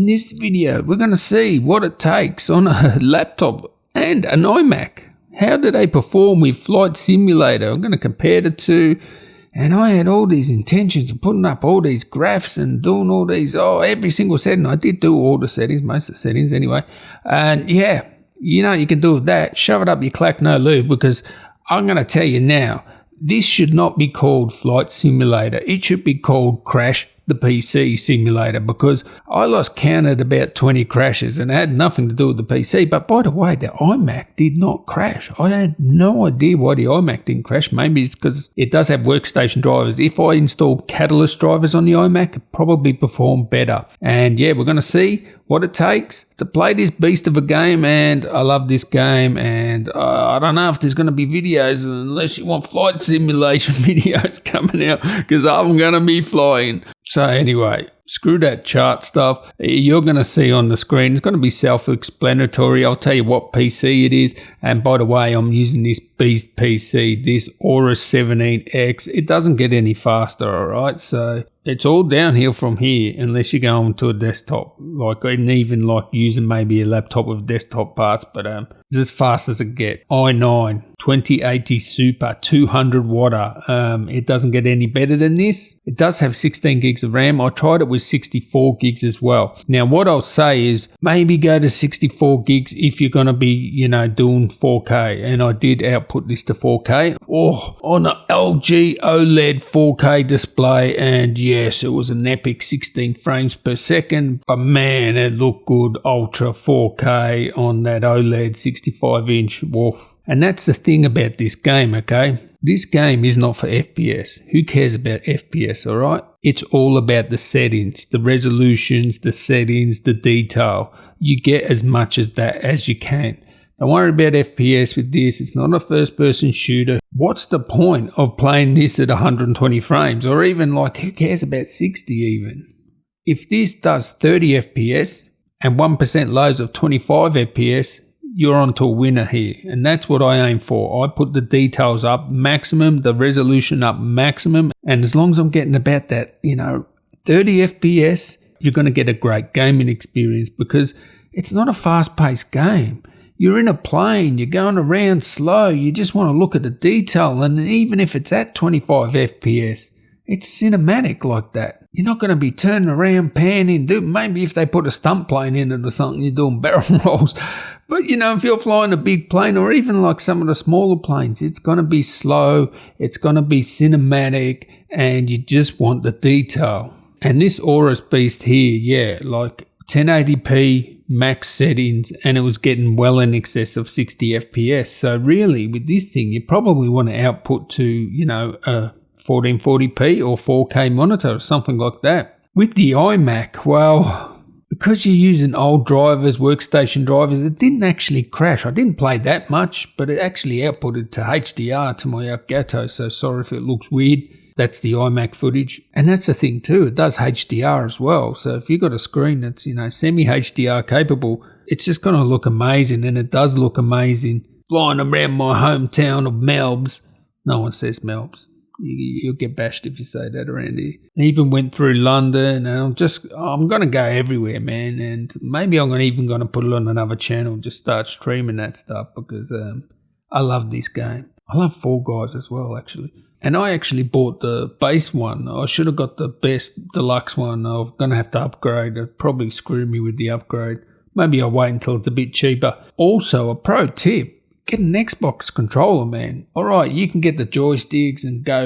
In this video, we're going to see what it takes on a laptop and an iMac. How do they perform with Flight Simulator? I'm going to compare the two. And I had all these intentions of putting up all these graphs and doing all these, every single setting. I did do all the settings, most of the settings anyway. And yeah, you know, you can do that. Shove it up your clack, no lube, because I'm going to tell you now, this should not be called Flight Simulator. It should be called Crash the PC Simulator, because I lost count at about 20 crashes and it had nothing to do with the PC. But by the way, the iMac did not crash. I had no idea why the iMac didn't crash. Maybe it's because it does have workstation drivers. If I install Catalyst drivers on the iMac, it probably perform better. And yeah, we're going to see what it takes to play this beast of a game, and I love this game, and I don't know if there's going to be videos unless you want flight simulation videos coming out, because I'm going to be flying. So anyway, screw that chart stuff. You're going to see on the screen, it's going to be self-explanatory. I'll tell you what PC it is, and by the way, I'm using this beast PC, this Aorus 17X. It doesn't get any faster, alright? So it's all downhill from here unless you go onto a desktop, and even using maybe a laptop with desktop parts, but it's as fast as it gets. i9 2080 Super 200 watt. It doesn't get any better than this. It does have 16 gigs of RAM. I tried it with 64 gigs as well. Now what I'll say is maybe go to 64 gigs if you're going to be, doing 4K, and I did output this to 4K on an LG OLED 4K display, and yes, it was an epic 16 frames per second, but man, it looked good ultra 4K on that OLED 65-inch. Woof. And that's the thing about this game, okay? This game is not for FPS. Who cares about FPS, alright? It's all about the settings, the resolutions, the settings, the detail. You get as much as that as you can. Don't worry about FPS with this. It's not a first-person shooter. What's the point of playing this at 120 frames? Or even who cares about 60 even? If this does 30 FPS and 1% lows of 25 FPS, you're on to a winner here. And that's what I aim for. I put the details up maximum, the resolution up maximum. And as long as I'm getting about that, 30 FPS, you're going to get a great gaming experience, because it's not a fast-paced game. You're in a plane, you're going around slow, you just want to look at the detail, and even if it's at 25 FPS, it's cinematic like that. You're not going to be turning around, panning, maybe if they put a stunt plane in it or something, you're doing barrel rolls. But if you're flying a big plane, or even like some of the smaller planes, it's going to be slow, it's going to be cinematic, and you just want the detail. And this Aorus beast here, 1080p max settings, and it was getting well in excess of 60 FPS. So really, with this thing, you probably want to output to, a 1440p or 4K monitor or something like that. With the iMac, well, because you're using old drivers, workstation drivers, it didn't actually crash. I didn't play that much, but it actually outputted to HDR to my Elgato, so sorry if it looks weird. That's the iMac footage. And that's the thing too, it does HDR as well. So if you've got a screen that's, semi-HDR capable, it's just going to look amazing, and it does look amazing. Flying around my hometown of Melbs. No one says Melbs. You'll get bashed if you say that around here. I even went through London, and I'm going to go everywhere, man. And maybe I'm even going to put it on another channel, just start streaming that stuff, because I love this game. I love Fall Guys as well, actually. And I actually bought the base one. I should have got the best deluxe one. I'm going to have to upgrade. It'll probably screw me with the upgrade. Maybe I'll wait until it's a bit cheaper. Also, a pro tip. Get an Xbox controller, man. Alright, you can get the joysticks and go,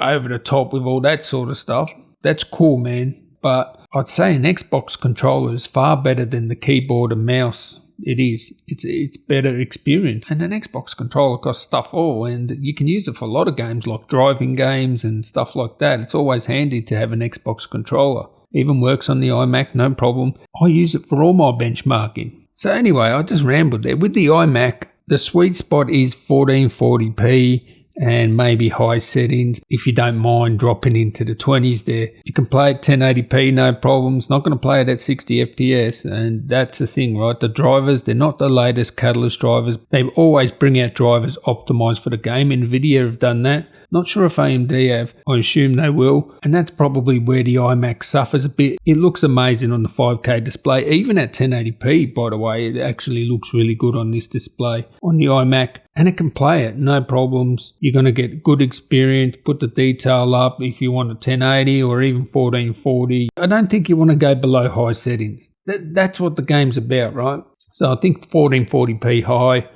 over the top with all that sort of stuff. That's cool, man. But I'd say an Xbox controller is far better than the keyboard and mouse. It is. It's better experience. And an Xbox controller costs stuff all, and you can use it for a lot of games like driving games and stuff like that. It's always handy to have an Xbox controller. Even works on the iMac, no problem. I use it for all my benchmarking. So anyway, I just rambled there. With the iMac, the sweet spot is 1440p and maybe high settings. If you don't mind dropping into the 20s there, you can play at 1080p, no problems. Not going to play it at 60 FPS, and that's the thing, right? The drivers, they're not the latest Catalyst drivers. They always bring out drivers optimized for the game. NVIDIA have done that. Not sure if AMD have. I assume they will. And that's probably where the iMac suffers a bit. It looks amazing on the 5K display. Even at 1080p, by the way, it actually looks really good on this display on the iMac. And it can play it, no problems. You're going to get good experience, put the detail up if you want a 1080 or even 1440. I don't think you want to go below high settings. That's what the game's about, right? So I think 1440p high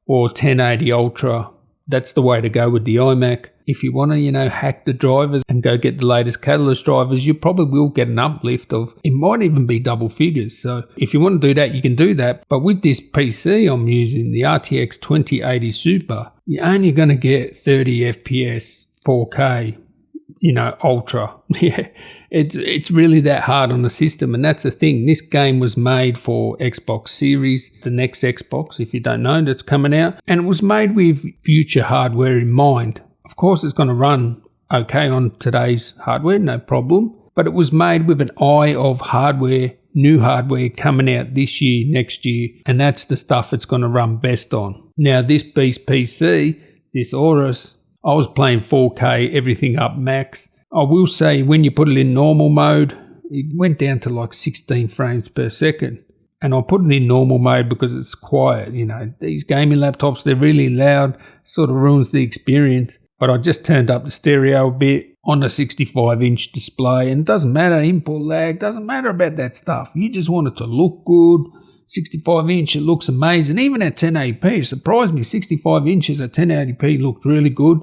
or 1080 ultra, that's the way to go with the iMac. If you want to, hack the drivers and go get the latest catalyst drivers, you probably will get an uplift of, it might even be double figures. So if you want to do that, you can do that. But with this PC I'm using, the RTX 2080 Super, you're only going to get 30 FPS, 4K, ultra. Yeah, it's really that hard on the system. And that's the thing. This game was made for Xbox Series, the next Xbox, if you don't know, that's coming out. And it was made with future hardware in mind. Of course, it's going to run okay on today's hardware, no problem. But it was made with an eye of hardware, new hardware coming out this year, next year. And that's the stuff it's going to run best on. Now, this beast PC, this Aorus, I was playing 4K, everything up max. I will say when you put it in normal mode, it went down to like 16 frames per second. And I put it in normal mode because it's quiet. These gaming laptops, they're really loud, sort of ruins the experience. But I just turned up the stereo a bit on a 65-inch display. And it doesn't matter, input lag, doesn't matter about that stuff. You just want it to look good. 65-inch, it looks amazing. Even at 1080p, it surprised me. 65 inches at 1080p looked really good.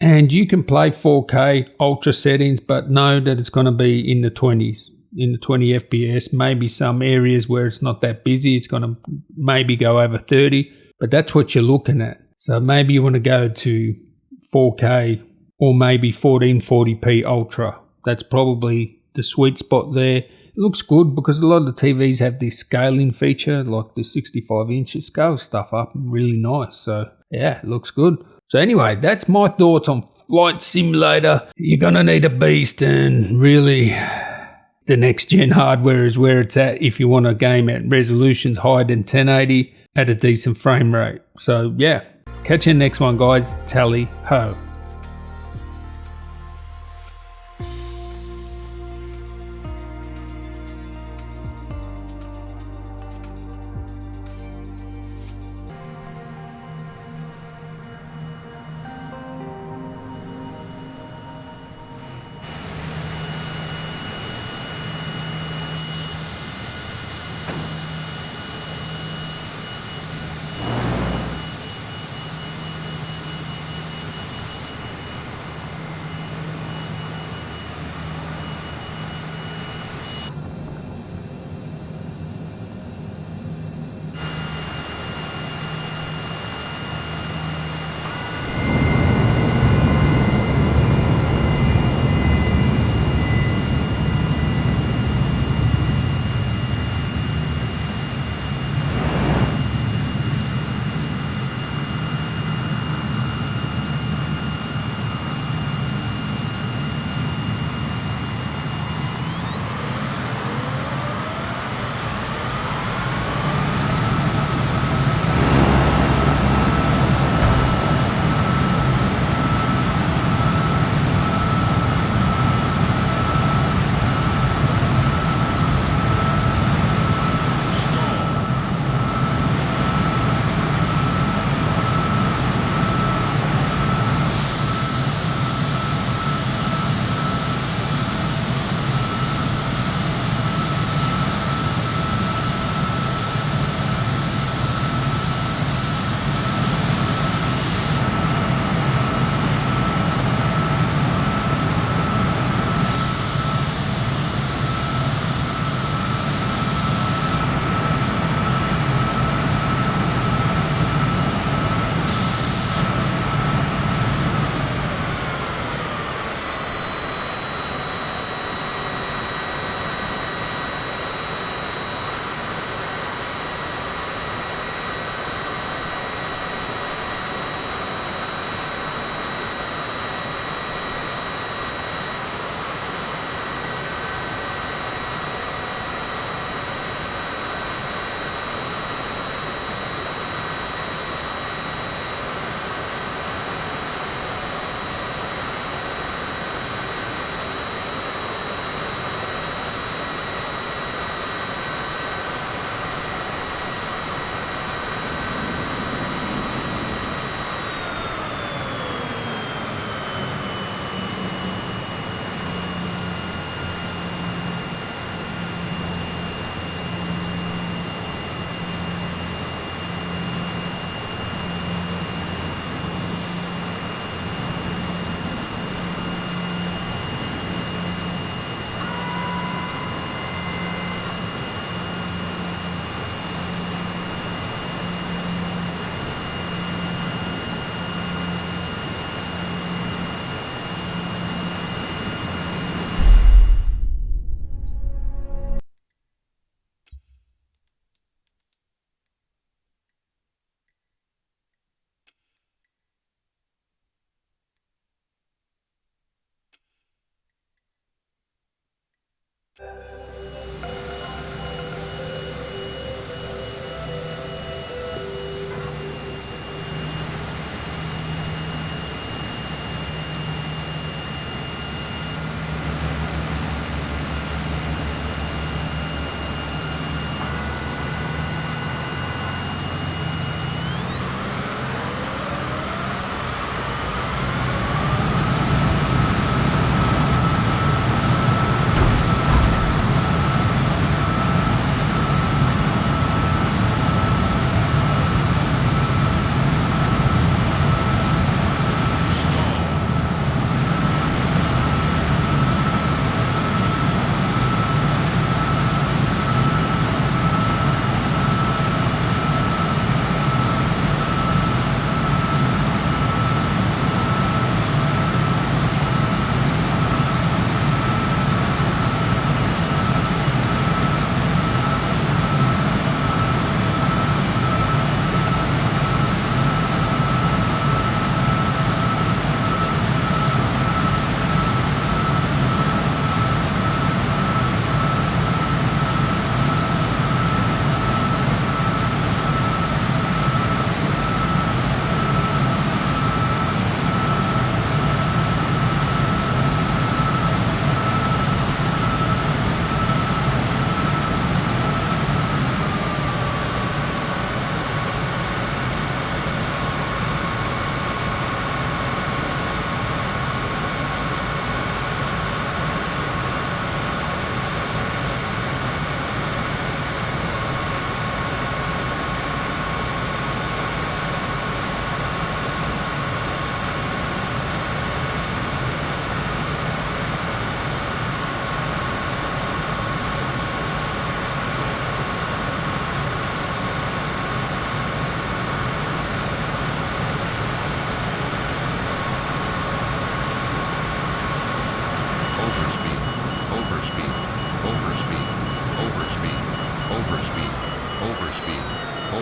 And you can play 4K ultra settings, but know that it's going to be in the 20s, in the 20 FPS. Maybe some areas where it's not that busy, it's going to maybe go over 30. But that's what you're looking at. So maybe you want to go to 4K or maybe 1440p ultra. That's probably the sweet spot there. It looks good because a lot of the TVs have this scaling feature, like the 65-inch. It scales stuff up really nice. So yeah, it looks good. So anyway, that's my thoughts on Flight Simulator. You're going to need a beast, and really the next gen hardware is where it's at if you want a game at resolutions higher than 1080 at a decent frame rate. So yeah, catch you in the next one, guys. Tally ho.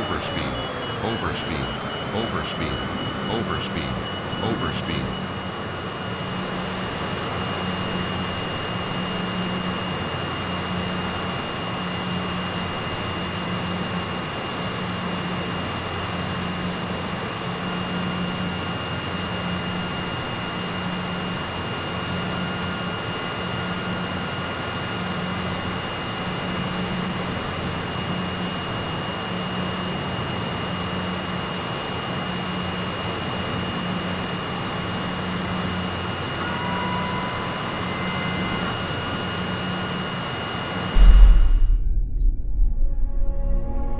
overspeed, overspeed, overspeed, overspeed, overspeed.